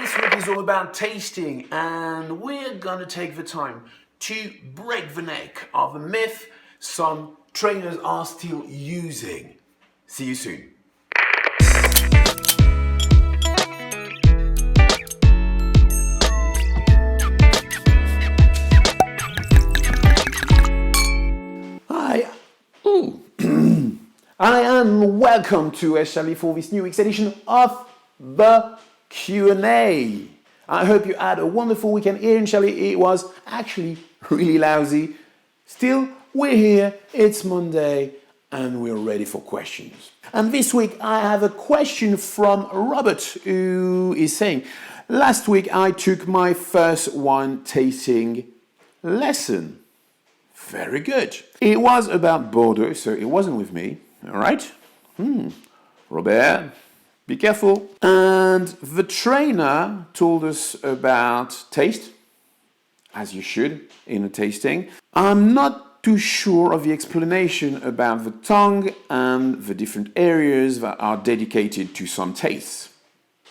This week is all about tasting, and we're gonna take the time to break the neck of a myth some trainers are still using. See you soon. Hi. Hi and welcome to S.Chablis for this new week's edition of the Q&A. I hope you had a wonderful weekend here in Chablis. It was actually really lousy. Still, we're here, it's Monday, and we're ready for questions. And this week I have a question from Robert, who is saying, last week I took my first wine tasting lesson. Very good. It was about Bordeaux, so it wasn't with me. All right? Robert, be careful. And the trainer told us about taste, as you should in a tasting. I'm not too sure of the explanation about the tongue and the different areas that are dedicated to some tastes.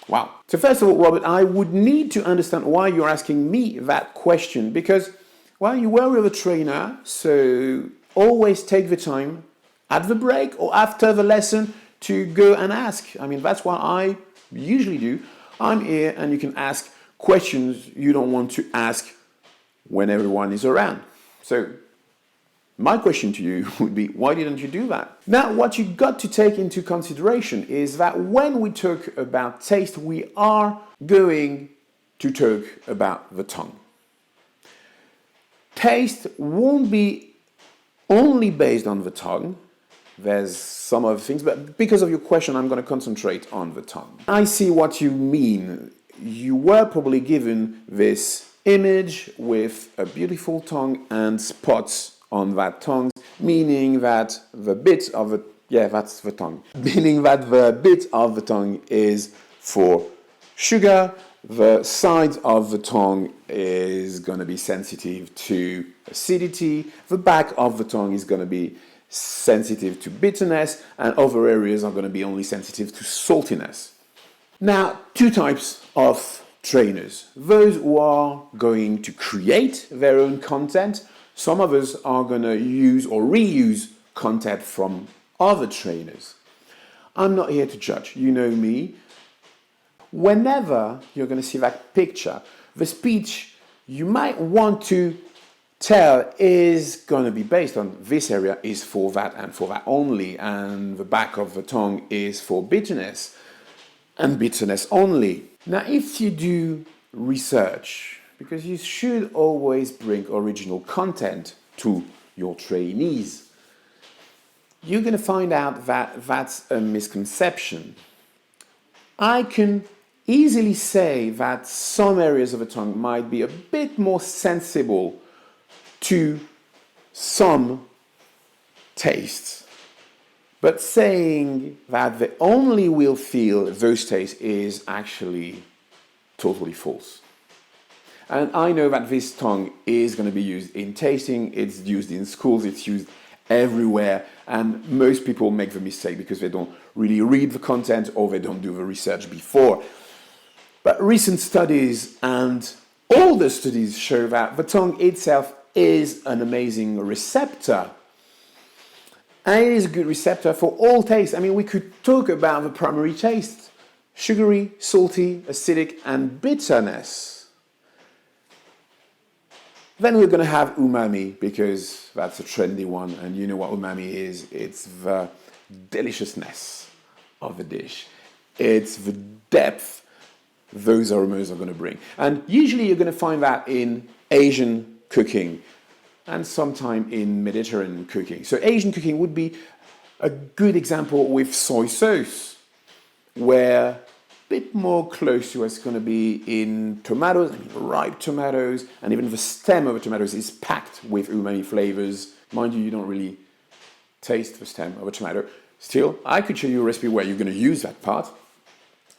Wow. So first of all, Robert, I would need to understand why you're asking me that question, because, well, you were with a trainer, so always take the time at the break or after the lesson to go and ask. I mean, that's what I usually do. I'm here and you can ask questions you don't want to ask when everyone is around. So my question to you would be, why didn't you do that? Now, what you got to take into consideration is that when we talk about taste, we are going to talk about the tongue. Taste won't be only based on the tongue. There's some other things, but because of your question, I'm going to concentrate on the tongue. I see what you mean. You were probably given this image with a beautiful tongue and spots on that tongue, meaning that the bit of the, that's the tongue. Meaning that the bit of the tongue is for sugar, the side of the tongue is going to be sensitive to acidity, the back of the tongue is going to be sensitive to bitterness, and other areas are going to be only sensitive to saltiness. Now, two types of trainers. Those who are going to create their own content. Some of us are going to use or reuse content from other trainers. I'm not here to judge. You know me. Whenever you're going to see that picture, the speech you might want to tell is going to be based on this area is for that and for that only, and the back of the tongue is for bitterness and bitterness only. Now, if you do research, because you should always bring original content to your trainees, you're going to find out that that's a misconception. I can easily say that some areas of the tongue might be a bit more sensible to some tastes. But saying that they only will feel those tastes is actually totally false. And I know that this tongue is going to be used in tasting, it's used in schools, it's used everywhere, and most people make the mistake because they don't really read the content or they don't do the research before. But recent studies and older studies show that the tongue itself is an amazing receptor. And it is a good receptor for all tastes. I mean, we could talk about the primary tastes: sugary, salty, acidic, and bitterness. Then we're going to have umami, because that's a trendy one, and you know what umami is. It's the deliciousness of the dish. It's the depth those aromas are going to bring. And usually you're going to find that in Asian cooking and sometime in Mediterranean cooking. So Asian cooking would be a good example with soy sauce, where a bit more close to what's going to be in tomatoes, ripe tomatoes, and even the stem of the tomatoes is packed with umami flavors. Mind you, you don't really taste the stem of a tomato. Still, I could show you a recipe where you're going to use that part.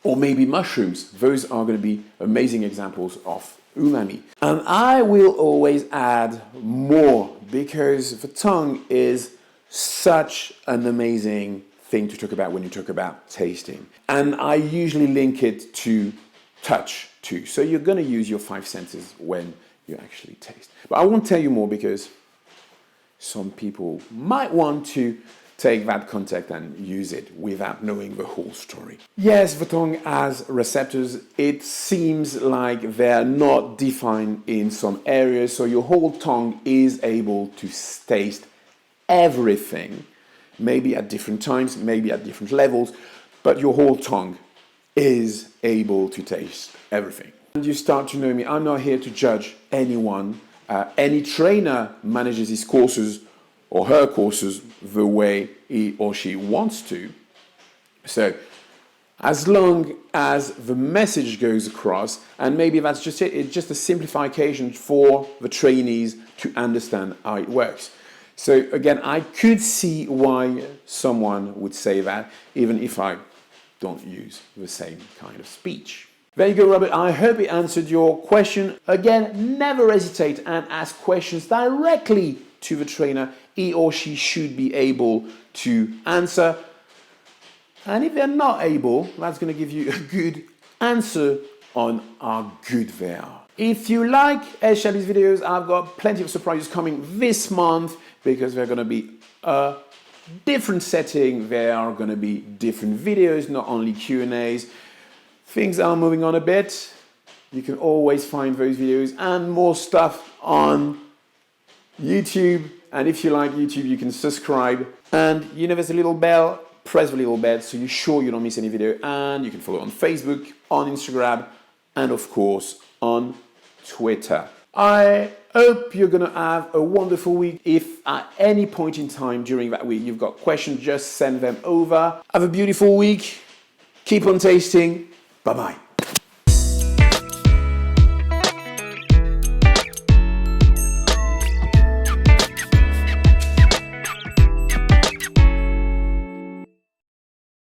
Or maybe mushrooms. Those are going to be amazing examples of umami. And I will always add more, because the tongue is such an amazing thing to talk about when you talk about tasting. And I usually link it to touch too. So you're going to use your 5 senses when you actually taste. But I won't tell you more because some people might want to take that contact and use it without knowing the whole story. Yes, the tongue has receptors. It seems like they're not defined in some areas, so your whole tongue is able to taste everything, maybe at different times, maybe at different levels, but your whole tongue is able to taste everything. And you start to know me, I'm not here to judge anyone. Any trainer manages his courses or her courses the way he or she wants to. So as long as the message goes across, and maybe that's just it, it's just a simplification for the trainees to understand how it works. So again, I could see why someone would say that, even if I don't use the same kind of speech. There you go, Robert. I hope it answered your question. Again, never hesitate and ask questions directly to the trainer. He or she should be able to answer. And if they're not able, that's going to give you a good answer on how good they are. If you like S.Chablis videos, I've got plenty of surprises coming this month because they're going to be a different setting. There are going to be different videos, not only Q&As. Things are moving on a bit. You can always find those videos and more stuff on YouTube. And if you like YouTube, you can subscribe. And you know there's a little bell. Press the little bell so you're sure you don't miss any video. And you can follow on Facebook, on Instagram, and of course on Twitter. I hope you're going to have a wonderful week. If at any point in time during that week you've got questions, just send them over. Have a beautiful week. Keep on tasting. Bye-bye.